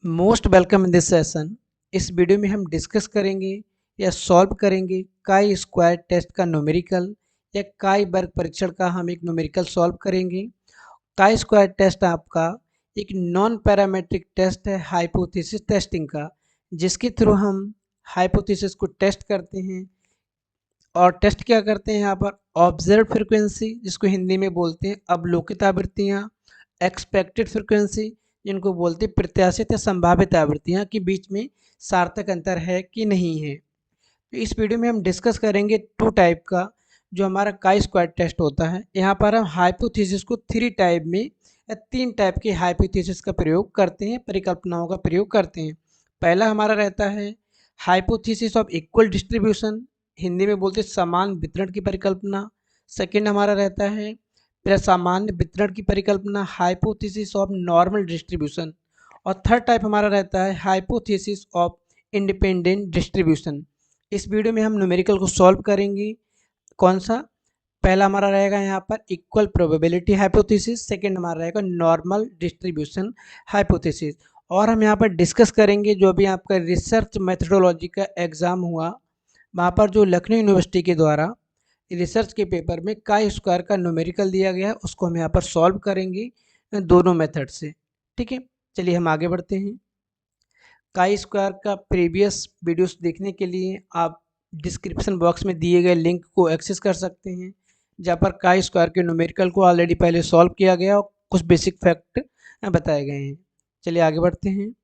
Most welcome in this session. इस video में हम डिस्कस करेंगे या सॉल्व करेंगे काई स्क्वायर टेस्ट का न्यूमेरिकल या काई वर्ग परीक्षण का हम एक न्यूमेरिकल सॉल्व करेंगे। काई स्क्वायर टेस्ट आपका एक नॉन पैरामेट्रिक टेस्ट है हाइपोथेसिस टेस्टिंग का, जिसके थ्रू हम हाइपोथेसिस को टेस्ट करते हैं। और टेस्ट क्या करते हैं यहाँ पर, ऑब्जर्व फ्रिक्वेंसी जिसको हिंदी में बोलते हैं अवलोकित आवृत्तियाँ, एक्सपेक्टेड फ्रिक्वेंसी जिनको बोलते हैं प्रत्याशित या संभावित आवृत्तियाँ के बीच में सार्थक अंतर है कि नहीं है। तो इस वीडियो में हम डिस्कस करेंगे टू टाइप का जो हमारा काई स्क्वायर टेस्ट होता है। यहाँ पर हम हाइपोथेसिस को थ्री टाइप में या तीन टाइप के हाइपोथेसिस का प्रयोग करते हैं, परिकल्पनाओं का प्रयोग करते हैं। पहला हमारा रहता है hypothesis of equal distribution, Hindi में बोलते हैं समान वितरण की परिकल्पना। सेकंड हमारा रहता है सामान्य वितरण की परिकल्पना, हाइपोथेसिस ऑफ नॉर्मल डिस्ट्रीब्यूशन। और थर्ड टाइप हमारा रहता है हाइपोथेसिस ऑफ इंडिपेंडेंट डिस्ट्रीब्यूशन। इस वीडियो में हम न्यूमेरिकल को सॉल्व करेंगे। कौन सा? पहला हमारा रहेगा यहाँ पर इक्वल प्रोबेबिलिटी हाइपोथेसिस, सेकंड हमारा रहेगा नॉर्मल डिस्ट्रीब्यूशन हाइपोथेसिस। और हम यहाँ पर डिस्कस करेंगे जो भी आपका रिसर्च मेथडोलॉजी का एग्ज़ाम हुआ, वहाँ पर जो लखनऊ यूनिवर्सिटी के द्वारा रिसर्च के पेपर में काई स्क्वायर का न्यूमेरिकल दिया गया है, उसको हम यहाँ पर सॉल्व करेंगे दोनों मेथड से। ठीक है, चलिए हम आगे बढ़ते हैं। काई स्क्वायर का प्रीवियस वीडियोस देखने के लिए आप डिस्क्रिप्शन बॉक्स में दिए गए लिंक को एक्सेस कर सकते हैं, जहाँ पर काई स्क्वायर के न्यूमेरिकल को ऑलरेडी पहले सॉल्व किया गया और कुछ बेसिक फैक्ट बताए गए हैं। चलिए आगे बढ़ते हैं।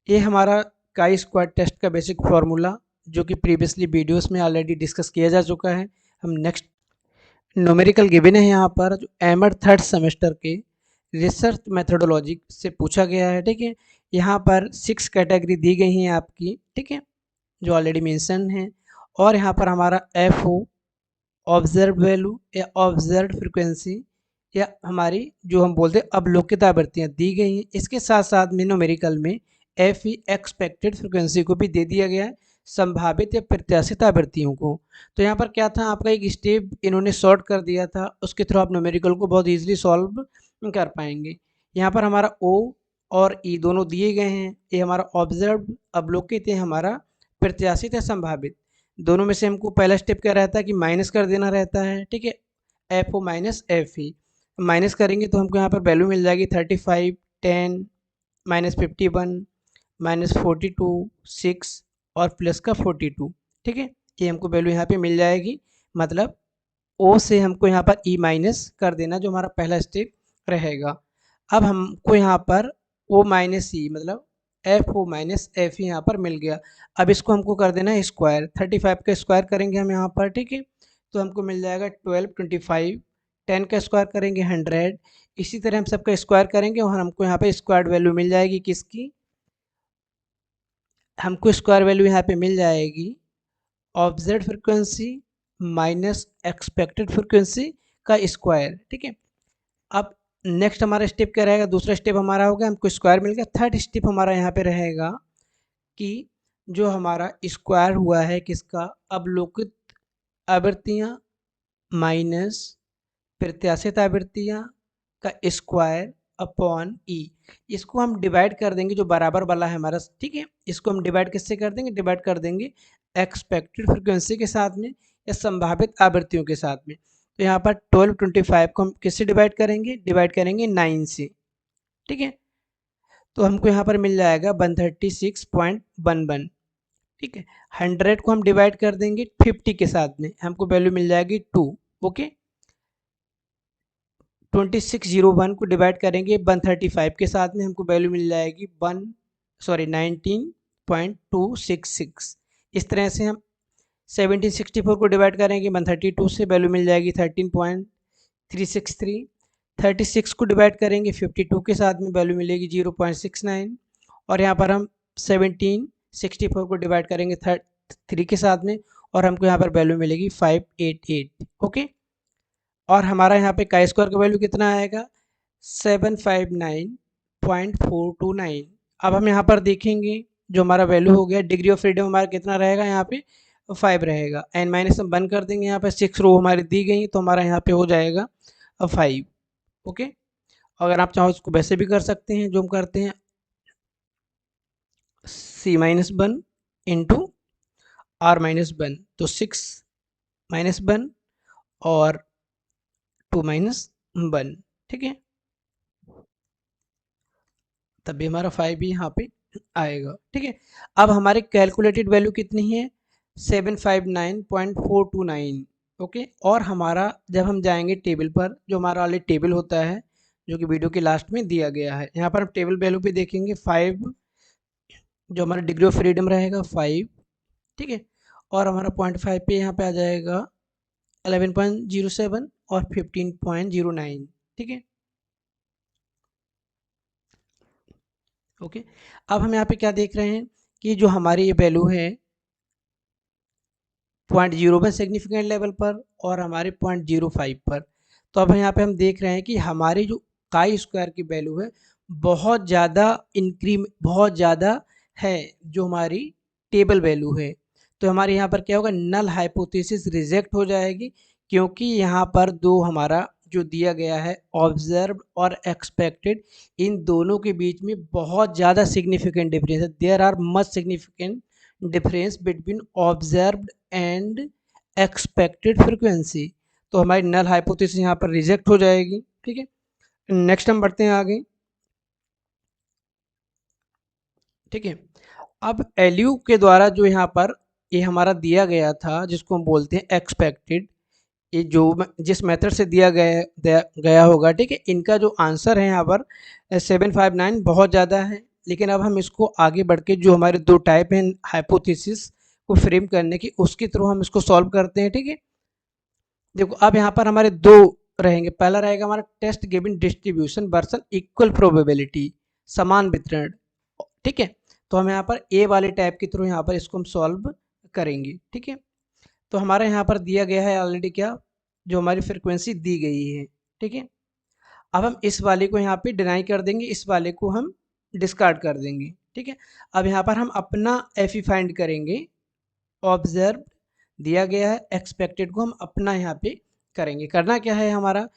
ये हमारा काई स्क्वायर टेस्ट का बेसिक फार्मूला जो कि प्रीवियसली वीडियोस में ऑलरेडी डिस्कस किया जा चुका है। हम नेक्स्ट न्यूमेरिकल गिवन है यहाँ पर जो M.Ed थर्ड सेमेस्टर के रिसर्च मेथडोलॉजी से पूछा गया है। ठीक है, यहाँ पर 6 कैटेगरी दी गई हैं आपकी, ठीक है, जो ऑलरेडी मेंशन है। और यहाँ पर हमारा FO ऑब्जर्व वैल्यू या ऑब्जर्व फ्रिक्वेंसी या हमारी जो हम बोलते हैं अवलोकित आवृत्तियाँ दी गई हैं। इसके साथ साथ में न्यूमेरिकल में FE एक्सपेक्टेड फ्रिक्वेंसी को भी दे दिया गया है, संभावित या प्रत्याशित आवृत्तियों को। तो यहाँ पर क्या था, आपका एक स्टेप इन्होंने शॉर्ट कर दिया था, उसके थ्रू आप न्यूमेरिकल को बहुत ईजिली सॉल्व कर पाएंगे। यहाँ पर हमारा O और E दोनों दिए गए हैं। ये हमारा ऑब्जर्व अवलोकित है, हमारा प्रत्याशित है संभावित। दोनों में से हमको पहला स्टेप क्या रहता है कि माइनस कर देना रहता है। ठीक है, FO माइनस FE माइनस करेंगे तो हमको यहाँ पर वैल्यू मिल जाएगी 35, 10, माइनस 51, माइनस 42, 6 और प्लस का 42। ठीक है, ये हमको वैल्यू यहाँ पे मिल जाएगी। मतलब O से हमको यहाँ पर E माइनस कर देना, जो हमारा पहला स्टेप रहेगा। अब हमको यहाँ पर O माइनस E मतलब FO माइनस FE यहाँ पर मिल गया। अब इसको हमको कर देना है स्क्वायर, 35 का स्क्वायर करेंगे हम यहाँ पर। ठीक है, तो हमको मिल जाएगा 12, 25, 10 का स्क्वायर करेंगे 100। इसी तरह हम सबका स्क्वायर करेंगे और हमको यहाँ पे स्क्वायर वैल्यू मिल जाएगी किसकी, हमको स्क्वायर वैल्यू यहाँ पे मिल जाएगी observe frequency minus expected frequency का स्क्वायर। ठीक है, अब नेक्स्ट हमारा स्टेप क्या रहेगा, दूसरा स्टेप हमारा होगा हमको स्क्वायर मिल गया। थर्ड स्टेप हमारा यहाँ पे रहेगा कि जो हमारा स्क्वायर हुआ है किसका, अवलोकित आवृत्तियाँ माइनस प्रत्याशित आवृत्तियाँ का स्क्वायर अपॉन E। इसको हम डिवाइड कर देंगे जो बराबर वाला है हमारा। ठीक है, इसको हम डिवाइड किससे कर देंगे, डिवाइड कर देंगे एक्सपेक्टेड फ्रिक्वेंसी के साथ में या संभावित आवृत्तियों के साथ में। तो यहाँ पर 12, 25 को हम किससे डिवाइड करेंगे, डिवाइड करेंगे 9 से। ठीक है, तो हमको यहाँ पर मिल जाएगा 136.11। ठीक है, 100 को हम डिवाइड कर देंगे 50 के साथ में, हमको वैल्यू मिल जाएगी 2। ओके, 2601 को डिवाइड करेंगे 135 के साथ में, हमको वैल्यू मिल जाएगी 19.266। इस तरह से हम 1764 को डिवाइड करेंगे 132 से, वैल्यू मिल जाएगी 13.363। 36 को डिवाइड करेंगे 52 के साथ में, वैल्यू मिलेगी 0.69। और यहाँ पर हम 1764 को डिवाइड करेंगे 3 के साथ में और हमको यहाँ पर वैल्यू मिलेगी 588। ओके, और हमारा यहाँ पे काई स्क्वायर का वैल्यू कितना आएगा, 759.429। अब हम यहाँ पर देखेंगे जो हमारा वैल्यू हो गया, डिग्री ऑफ फ्रीडम हमारा कितना रहेगा, यहाँ पे 5 रहेगा। n माइनस हम बंद कर देंगे, यहाँ पे 6 रो हमारी दी गई तो हमारा यहाँ पे हो जाएगा 5। ओके, अगर आप चाहो इसको वैसे भी कर सकते हैं जो हम करते हैं, C-1 इंटू R-1, तो 6-1 और 2-1, ठीक है, तभी हमारा 5 भी यहाँ पे आएगा, ठीक है। अब हमारी कैलकुलेटेड वैल्यू कितनी है, 759.429, ओके। और हमारा जब हम जाएंगे टेबल पर, जो हमारा वाले टेबल होता है जो कि वीडियो के लास्ट में दिया गया है, यहाँ पर हम टेबल वैल्यू पे देखेंगे 5, जो हमारा डिग्री ऑफ फ्रीडम रहेगा 5, ठीक है। और हमारा 0.5 पे यहाँ पे आ जाएगा 11.07 और 15.09, ठीक है, ओके। अब हम यहाँ पे क्या देख रहे हैं कि जो हमारी ये वैल्यू है 0.0 पर सिग्निफिकेंट लेवल पर और हमारे 0.05 पर, तो अब यहाँ पे हम देख रहे हैं कि हमारी जो काई स्क्वायर की वैल्यू है बहुत ज़्यादा बहुत ज़्यादा है जो हमारी टेबल वैल्यू है। तो हमारे यहाँ पर क्या होगा, नल हाइपोथेसिस रिजेक्ट हो जाएगी, क्योंकि यहाँ पर दो हमारा जो दिया गया है ऑब्जर्व और एक्सपेक्टेड, इन दोनों के बीच में बहुत ज़्यादा सिग्निफिकेंट डिफरेंस है। There are much significant difference between observed and expected frequency, तो हमारी नल हाइपोथेसिस यहाँ पर रिजेक्ट हो जाएगी, ठीक है। नेक्स्ट हम बढ़ते हैं आगे, ठीक है। अब एलयू के द्वारा जो यहाँ पर ये हमारा दिया गया था जिसको हम बोलते हैं एक्सपेक्टेड, ये जो जिस मेथड से दिया गया होगा, ठीक है, इनका जो आंसर है यहाँ पर 759 बहुत ज़्यादा है। लेकिन अब हम इसको आगे बढ़ के जो हमारे दो टाइप हैं हाइपोथेसिस को फ्रेम करने की, उसके थ्रू हम इसको सॉल्व करते हैं, ठीक है। देखो अब यहाँ पर हमारे दो रहेंगे, पहला रहेगा हमारा test given distribution versus equal probability, समान वितरण, ठीक है। तो हम यहाँ पर ए वाले टाइप के थ्रू यहाँ पर इसको हम सॉल्व करेंगे, ठीक है। तो हमारे यहाँ पर दिया गया है ऑलरेडी क्या, जो हमारी फ्रिक्वेंसी दी गई है, ठीक है। अब हम इस वाले को यहाँ पे डिनाई कर देंगे, इस वाले को हम डिस्कार्ड कर देंगे, ठीक है। अब यहाँ पर हम अपना एफ ई फाइंड करेंगे, ऑब्जर्व दिया गया है, एक्सपेक्टेड को हम अपना यहाँ पे करेंगे। करना क्या है, हमारा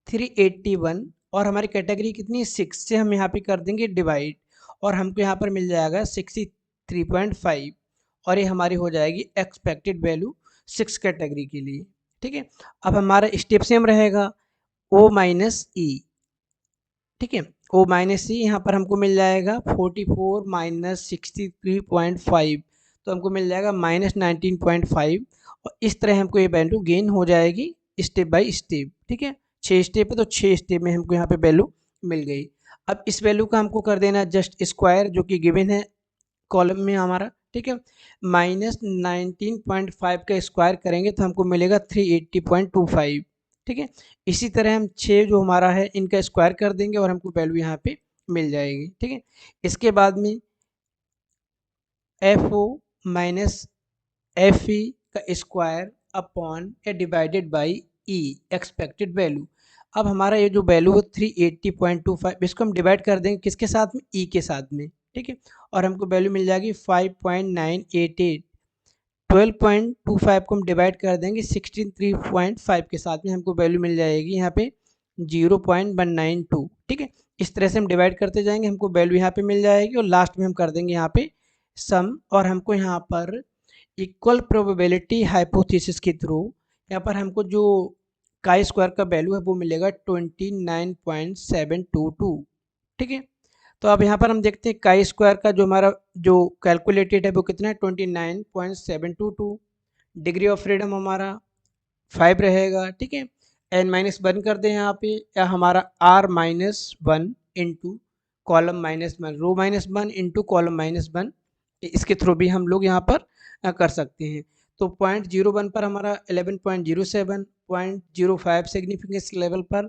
381 और हमारी कैटेगरी कितनी है 6 से हम यहाँ पे कर देंगे डिवाइड, और हमको यहाँ पर मिल जाएगा 63.5, और ये हमारी हो जाएगी एक्सपेक्टेड वैल्यू 6 कैटेगरी के लिए, ठीक है। अब हमारा स्टेप सेम रहेगा, ओ माइनस ई, ठीक है, ओ माइनस सी यहाँ पर हमको मिल जाएगा 44 माइनस 63.5, तो हमको मिल जाएगा -19.5, और इस तरह हमको ये वैल्यू गेन हो जाएगी स्टेप बाय स्टेप, ठीक है। 6 स्टेप है तो 6 स्टेप में हमको यहाँ पे वैल्यू मिल गई। अब इस वैल्यू का हमको कर देना जस्ट स्क्वायर, जो कि गिवन है कॉलम में हमारा, ठीक है। -19.5 का स्क्वायर करेंगे तो हमको मिलेगा 380.25, ठीक है। इसी तरह हम 6 जो हमारा है इनका स्क्वायर कर देंगे और हमको वैल्यू यहाँ पे मिल जाएगी, ठीक है। इसके बाद में F O minus F E का square upon A divided by E expected value. अब हमारा ये जो वैल्यू है 380.25, इसको हम डिवाइड कर देंगे किसके साथ में, ई के साथ में, ठीक है। और हमको वैल्यू मिल जाएगी 5.988, 12.25 को हम डिवाइड कर देंगे 63.5 के साथ में, हमको वैल्यू मिल जाएगी यहाँ पे 0.192, ठीक है। इस तरह से हम डिवाइड करते जाएंगे, हमको वैल्यू यहाँ पे मिल जाएगी, और लास्ट में हम कर देंगे यहाँ पे सम, और हमको यहाँ पर इक्वल प्रोबेबिलिटी हाइपोथेसिस के थ्रू यहाँ पर हमको जो काई स्क्वायर का वैल्यू है वो मिलेगा 29.722, ठीक है। तो अब यहाँ पर हम देखते हैं काई स्क्वायर का जो हमारा जो कैलकुलेटेड है वो कितना है 29.722, डिग्री ऑफ फ्रीडम हमारा 5 रहेगा, ठीक है। n-1 कर दें यहाँ पे, या हमारा r-1 इंटू कॉलम -1, रो -1 इंटू कॉलम -1, इसके थ्रू भी हम लोग यहाँ पर कर सकते हैं। तो 0.01 पर हमारा 11.07, 0.05 सिग्निफिकेंस लेवल पर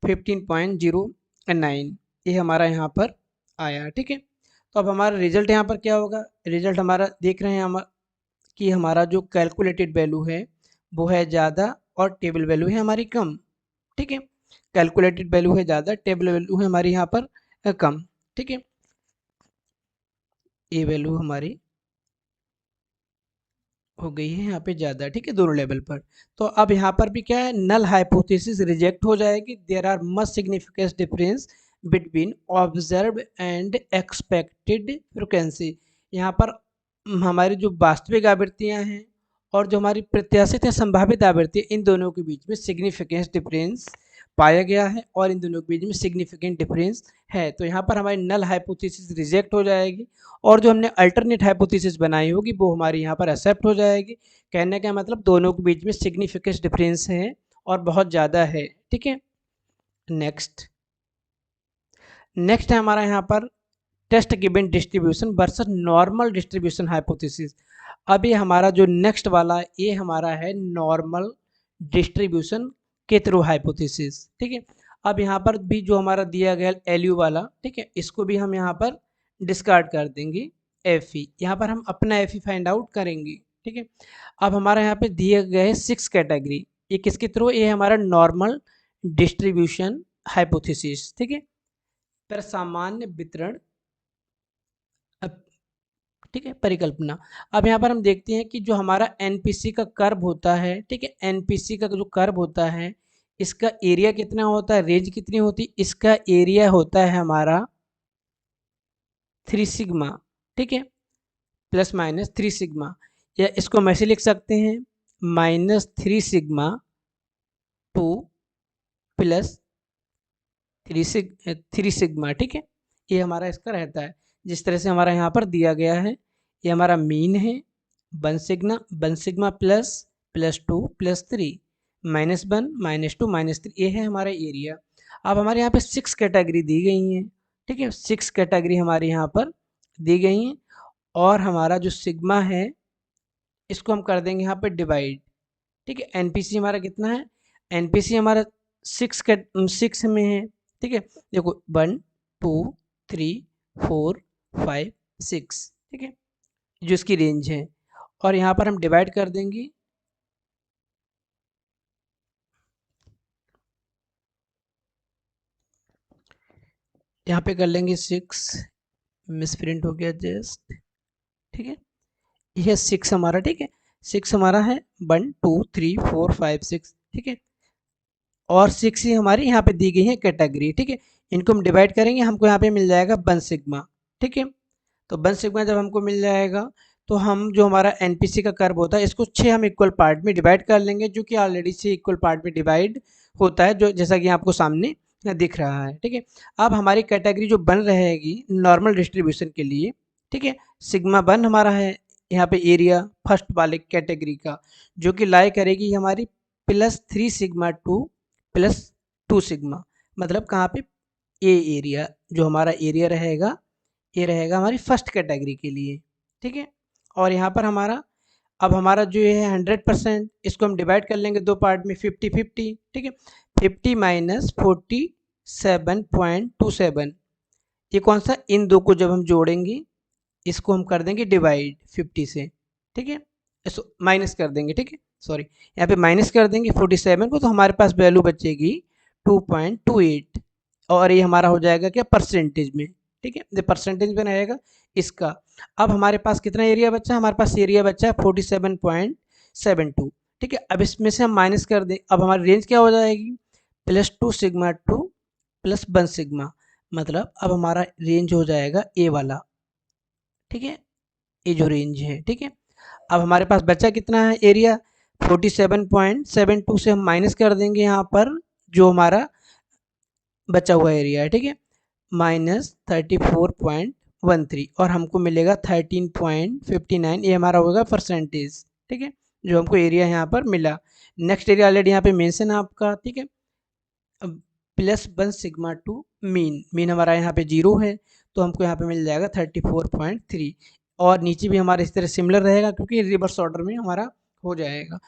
15.09, ये हमारा यहाँ पर आया, ठीक है। तो अब हमारा रिजल्ट यहाँ पर क्या होगा, रिजल्ट हमारा देख रहे हैं हम कि हमारा जो कैलकुलेटेड वैल्यू है वो है ज़्यादा और टेबल वैल्यू है हमारी कम, ठीक है। कैलकुलेटेड वैल्यू है ज़्यादा, टेबल वैल्यू है हमारी यहाँ पर कम, ठीक है। ये वैल्यू हमारी हो गई है यहाँ पे ज़्यादा, ठीक है, दोनों लेवल पर। तो अब यहाँ पर भी क्या है, नल हाइपोथेसिस रिजेक्ट हो जाएगी, there are much significance difference between observe and expected frequency. यहाँ पर हमारी जो वास्तविक आवृत्तियाँ हैं और जो हमारी प्रत्याशित या संभावित आवृत्ति, इन दोनों के बीच में सिग्निफिकेंस डिफरेंस पाया गया है और इन दोनों के बीच में सिग्निफिकेंट डिफरेंस है। तो यहाँ पर हमारी नल हाइपोथेसिस रिजेक्ट हो जाएगी और जो हमने अल्टरनेट हाइपोथेसिस बनाई होगी वो हमारी यहाँ पर एक्सेप्ट हो जाएगी। कहने का मतलब दोनों के बीच में सिग्निफिकेंट डिफरेंस है और बहुत ज़्यादा है। ठीक है, नेक्स्ट है हमारा यहाँ पर test given distribution versus normal distribution hypothesis. अब ये हमारा जो नेक्स्ट वाला ये हमारा है नॉर्मल डिस्ट्रीब्यूशन के थ्रू हाइपोथेसिस। ठीक है, अब यहाँ पर भी जो हमारा दिया गया एलयू वाला, ठीक है, इसको भी हम यहाँ पर डिस्कार्ड कर देंगे। एफ ई यहाँ पर हम अपना एफ ई फाइंड आउट करेंगे। ठीक है, अब हमारा यहाँ पे दिए गए 6 कैटेगरी, ये किसके थ्रू, ये हमारा नॉर्मल डिस्ट्रीब्यूशन हाइपोथेसिस। ठीक है, पर सामान्य वितरण, ठीक है, परिकल्पना। अब यहाँ पर हम देखते हैं कि जो हमारा एनपीसी का कर्व होता है, ठीक है, एनपीसी का जो कर्व होता है इसका एरिया कितना होता है, रेंज कितनी होती है, इसका एरिया होता है हमारा 3 सिग्मा। ठीक है, प्लस माइनस 3 सिग्मा, या इसको हम ऐसे लिख सकते हैं -3 सिग्मा 2 प्लस 3 सिग्मा। ठीक है, ये हमारा इसका रहता है जिस तरह से हमारा यहाँ पर दिया गया है। ये हमारा मीन है 1 सिग्मा ++2 +3 -1 -2 -3, ये है हमारा एरिया। अब हमारे यहाँ पे 6 कैटेगरी दी गई हैं। ठीक है, 6 कैटेगरी हमारे यहाँ पर दी गई हैं और हमारा जो सिग्मा है इसको हम कर देंगे यहाँ पे डिवाइड। ठीक है, एनपीसी हमारा कितना है, एनपीसी हमारा 6 में है। ठीक है, देखो 1 2 3 4 5 6, ठीक है, जो इसकी रेंज है, और यहाँ पर हम डिवाइड कर देंगे। यहाँ पे कर लेंगे 6, मिसप्रिंट हो गया जस्ट। ठीक है, यह 6 हमारा, ठीक है, 6 हमारा है 1 2 3 4 5 6। ठीक है, और 6 ही हमारी यहाँ पे दी गई है कैटेगरी। ठीक है, इनको हम डिवाइड करेंगे, हमको यहाँ पे मिल जाएगा 1 सिग्मा। ठीक है, तो 1 सिग्मा जब हमको मिल जाएगा तो हम जो हमारा एनपीसी का कर्व होता है इसको 6 हम इक्वल पार्ट में डिवाइड कर लेंगे, जो कि ऑलरेडी 6 इक्वल पार्ट में डिवाइड होता है, जो जैसा कि आपको सामने दिख रहा है। ठीक है, अब हमारी कैटेगरी जो बन रहेगी नॉर्मल डिस्ट्रीब्यूशन के लिए, ठीक है, सिग्मा 1 हमारा है यहाँ पे एरिया फर्स्ट वाले कैटेगरी का, जो कि लाई करेगी हमारी +3 सिग्मा 2 +2 सिग्मा, मतलब कहाँ पे, ए एरिया, जो हमारा एरिया रहेगा ये रहेगा हमारी फर्स्ट कैटेगरी के लिए। ठीक है, और यहाँ पर हमारा, अब हमारा जो ये है 100%, इसको हम डिवाइड कर लेंगे दो पार्ट में 50-50। ठीक है, 50 माइनस 47.27, ये कौन सा, इन दो को जब हम जोड़ेंगे इसको हम कर देंगे डिवाइड 50 से। ठीक है, इसको माइनस कर देंगे। ठीक है, सॉरी, यहाँ पे माइनस कर देंगे 47 को, तो हमारे पास वैल्यू बचेगी 2.28, और ये हमारा हो जाएगा क्या, परसेंटेज में। ठीक है, ये परसेंटेज में रहेगा इसका। अब हमारे पास कितना एरिया बचा है, हमारे पास एरिया बचा है 47.72। ठीक है, अब इसमें से हम माइनस कर दें, अब हमारी रेंज क्या हो जाएगी, +2 सिग्मा 2 +1 सिग्मा, मतलब अब हमारा रेंज हो जाएगा ए वाला। ठीक है, ये जो रेंज है। ठीक है, अब हमारे पास बचा कितना है एरिया, 47.72 से हम माइनस कर देंगे यहाँ पर जो हमारा बचा हुआ एरिया है। ठीक है, -34.13, और हमको मिलेगा 13.59, ये हमारा होगा परसेंटेज। ठीक है, जो हमको एरिया यहाँ पर मिला। नेक्स्ट एरिया ऑलरेडी यहाँ पे मेंशन है आपका। ठीक है, अब +1 सिग्मा 2 मीन हमारा यहाँ पे 0 है, तो हमको यहाँ पे मिल जाएगा 34.3, और नीचे भी हमारा इस तरह सिमिलर रहेगा क्योंकि रिवर्स ऑर्डर में हमारा हो जाएगा।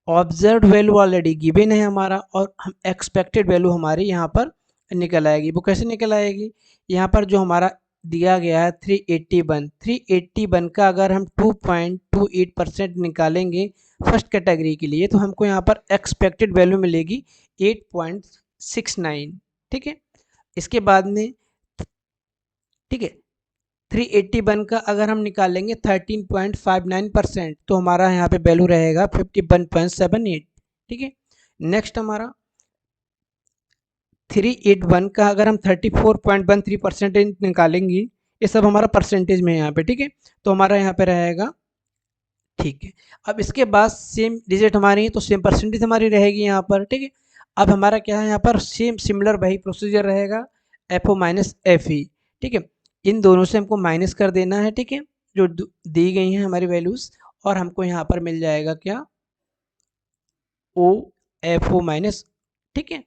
ऑब्जर्व वैल्यू ऑलरेडी गिवन है हमारा, और हम एक्सपेक्टेड वैल्यू हमारी यहाँ पर निकल आएगी। वो कैसे निकल आएगी, यहाँ पर जो हमारा दिया गया है 381 का अगर हम 2.28% निकालेंगे फर्स्ट कैटेगरी के लिए, तो हमको यहाँ पर एक्सपेक्टेड वैल्यू मिलेगी 8.69। ठीक है, इसके बाद में, ठीक है, 381 का अगर हम निकालेंगे 13.59%, तो हमारा यहाँ पे वैल्यू रहेगा 51.78। ठीक है, नेक्स्ट हमारा 381 का अगर हम 34.13% निकालेंगे, ये सब हमारा परसेंटेज में है यहाँ पे, ठीक है। तो हमारा यहाँ पे रहेगा, ठीक है। अब इसके बाद सेम डिजिट हमारी है तो सेम परसेंटेज हमारी रहेगी यहाँ पर, ठीक है। अब हमारा क्या है यहाँ पर, सेम सिमिलर वही प्रोसीजर रहेगा, F O minus F E, ठीक है। इन दोनों से हमको माइनस कर देना है, ठीक है, जो दी गई हैं हमारी वैल्यूज़, और हमको यहाँ पर मिल जाएगा क्या, ओ एफ ओ माइनस, ठीक है,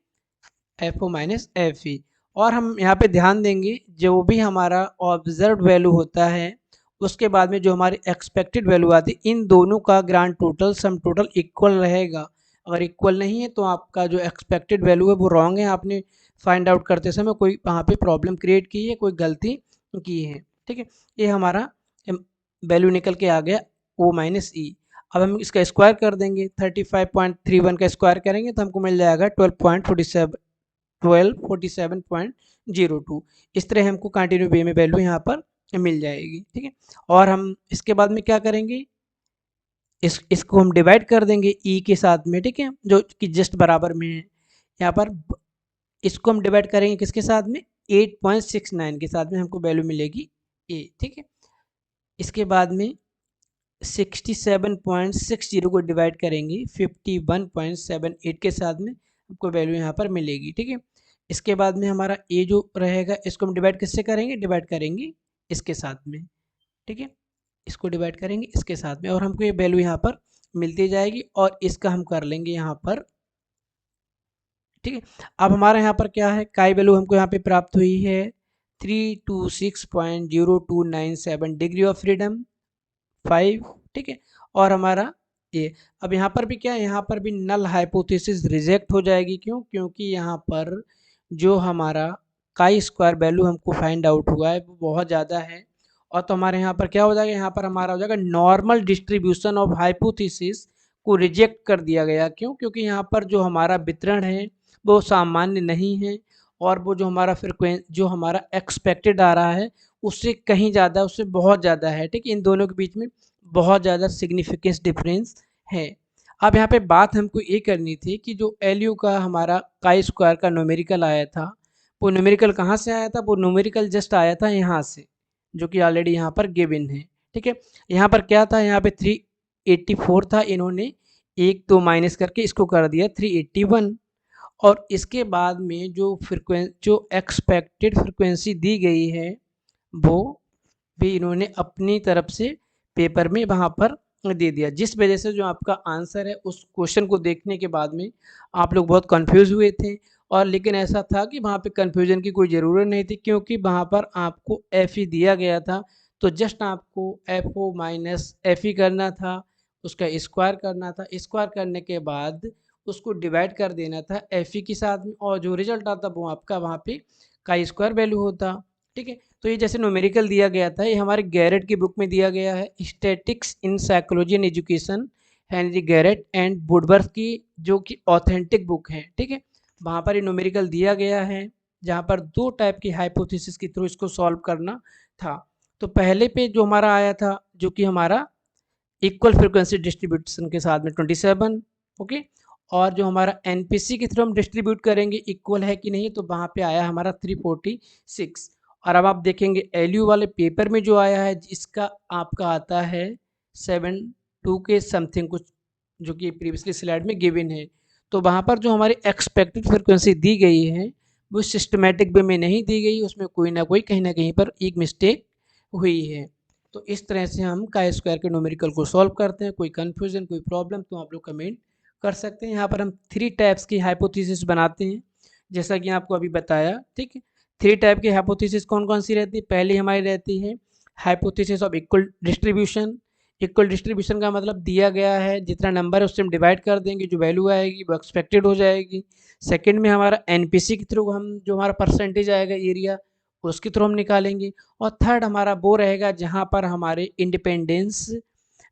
F O minus F E. और हम यहाँ पे ध्यान देंगे जो भी हमारा ऑब्जर्व वैल्यू होता है उसके बाद में जो हमारी एक्सपेक्टेड वैल्यू आती है, इन दोनों का grand total sum total equal रहेगा। अगर इक्वल नहीं है तो आपका जो एक्सपेक्टेड वैल्यू है वो रॉन्ग है, आपने फाइंड आउट करते समय कोई वहाँ पे प्रॉब्लम क्रिएट की है, कोई गलती की है, ठीक है। ये हमारा वैल्यू निकल के आ गया ओ माइनस ई। अब हम इसका स्क्वायर कर देंगे, 35.31 का स्क्वायर करेंगे तो हमको मिल जाएगा 1247.02। इस तरह हमको कंटिन्यू वे में वैल्यू यहाँ पर मिल जाएगी, ठीक है। और हम इसके बाद में क्या करेंगे, इसको हम डिवाइड कर देंगे ई के साथ में, ठीक है, जो कि जस्ट बराबर में है यहाँ पर। इसको हम डिवाइड करेंगे किसके साथ में, 8.69 के साथ में, हमको वैल्यू मिलेगी ए, ठीक है। इसके बाद में 67.60 को डिवाइड करेंगे 51.78 के साथ में, आपको वैल्यू यहाँ पर मिलेगी, ठीक है। इसके बाद में हमारा ए जो रहेगा इसको हम डिवाइड किससे करेंगे, डिवाइड करेंगे इसके साथ में, ठीक है, इसको डिवाइड करेंगे इसके साथ में, और हमको ये वैल्यू यहाँ पर मिलती जाएगी, और इसका हम कर लेंगे यहाँ पर, ठीक है। अब हमारा यहाँ पर क्या है, काई वैल्यू हमको यहाँ पे प्राप्त हुई है 326.0297 डिग्री ऑफ फ्रीडम 5, ठीक है। और हमारा ये, अब यहाँ पर भी क्या है, यहाँ पर भी नल हाइपोथेसिस रिजेक्ट हो जाएगी, क्यों, क्योंकि यहाँ पर जो हमारा काई स्क्वायर वैल्यू हमको फाइंड आउट हुआ है वो बहुत ज़्यादा है, और तो हमारे यहाँ पर क्या हो जाएगा, यहाँ पर हमारा हो जाएगा नॉर्मल डिस्ट्रीब्यूशन ऑफ हाइपोथेसिस को रिजेक्ट कर दिया गया, क्यों, क्योंकि यहाँ पर जो हमारा वितरण है वो सामान्य नहीं है, और वो जो हमारा जो हमारा एक्सपेक्टेड आ रहा है उससे कहीं ज़्यादा, उससे बहुत ज़्यादा है, ठीक है। इन दोनों के बीच में बहुत ज़्यादा सिग्निफिकेंस डिफरेंस है। अब यहाँ पे बात हमको ये करनी थी कि जो एल का हमारा काई स्क्वायर का न्यूमेरिकल आया था, वो न्यूमेरिकल कहाँ से आया था, वो न्यूमेरिकल जस्ट आया था यहाँ से, जो कि ऑलरेडी यहाँ पर गिवन है, ठीक है। यहाँ पर क्या था, यहाँ पे 384 था, इन्होंने एक तो माइनस करके इसको कर दिया 381, और इसके बाद में जो एक्सपेक्टेड फ्रिक्वेंसी दी गई है वो भी इन्होंने अपनी तरफ से पेपर में वहाँ पर दे दिया, जिस वजह से जो आपका आंसर है उस क्वेश्चन को देखने के बाद में आप लोग बहुत कंफ्यूज हुए थे। और लेकिन ऐसा था कि वहाँ पे कंफ्यूजन की कोई ज़रूरत नहीं थी, क्योंकि वहाँ पर आपको एफ ई दिया गया था, तो जस्ट आपको F O minus F E करना था, उसका स्क्वायर करना था, स्क्वायर करने के बाद उसको डिवाइड कर देना था एफ ई के साथ में, और जो रिजल्ट आता वो आपका वहाँ पे का स्क्वायर वैल्यू होता, ठीक है। तो ये जैसे न्यूमेरिकल दिया गया था, ये हमारे गैरेट की बुक में दिया गया है, statics in psychology and education, Henry Garrett and Woodworth की, जो कि ऑथेंटिक बुक है, ठीक है। वहाँ पर ये न्यूमेरिकल दिया गया है, जहाँ पर दो टाइप की हाइपोथेसिस के थ्रू इसको सॉल्व करना था। तो पहले पे जो हमारा आया था, जो कि हमारा इक्वल फ्रिक्वेंसी डिस्ट्रीब्यूशन के साथ में 27, ओके, और जो हमारा एनपीसी के थ्रू हम डिस्ट्रीब्यूट करेंगे इक्वल है कि नहीं, तो वहाँ पे आया हमारा 346। और अब आप देखेंगे एलयू वाले पेपर में जो आया है, इसका आपका आता है 72 के समथिंग कुछ, जो कि प्रीवियसली स्लाइड में गिवन है। तो वहाँ पर जो हमारी एक्सपेक्टेड फ्रिक्वेंसी दी गई है वो सिस्टमेटिक वे में नहीं दी गई, उसमें कोई ना कोई कहीं ना कहीं पर एक मिस्टेक हुई है। तो इस तरह से हम काई स्क्वायर के न्यूमेरिकल को सॉल्व करते हैं। कोई कन्फ्यूजन, कोई प्रॉब्लम तो आप लोग कमेंट कर सकते हैं। यहाँ पर हम 3 टाइप्स की हाइपोथेसिस बनाते हैं, जैसा कि आपको अभी बताया, ठीक है। 3 टाइप की हाइपोथेसिस कौन कौन सी रहती है, पहली हमारी रहती है hypothesis of equal distribution. Equal distribution का मतलब दिया गया है जितना नंबर है उससे हम डिवाइड कर देंगे, जो वैल्यू आएगी वो एक्सपेक्टेड हो जाएगी। सेकंड में हमारा एनपीसी के थ्रू हम जो हमारा परसेंटेज आएगा एरिया, उसके थ्रू हम निकालेंगे। और थर्ड हमारा वो रहेगा जहाँ पर हमारे इंडिपेंडेंस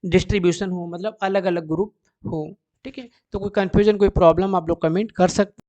डिस्ट्रीब्यूशन हो, मतलब अलग अलग ग्रुप हो, ठीक है। तो कोई कन्फ्यूजन, कोई प्रॉब्लम आप लोग कमेंट कर सकते हैं।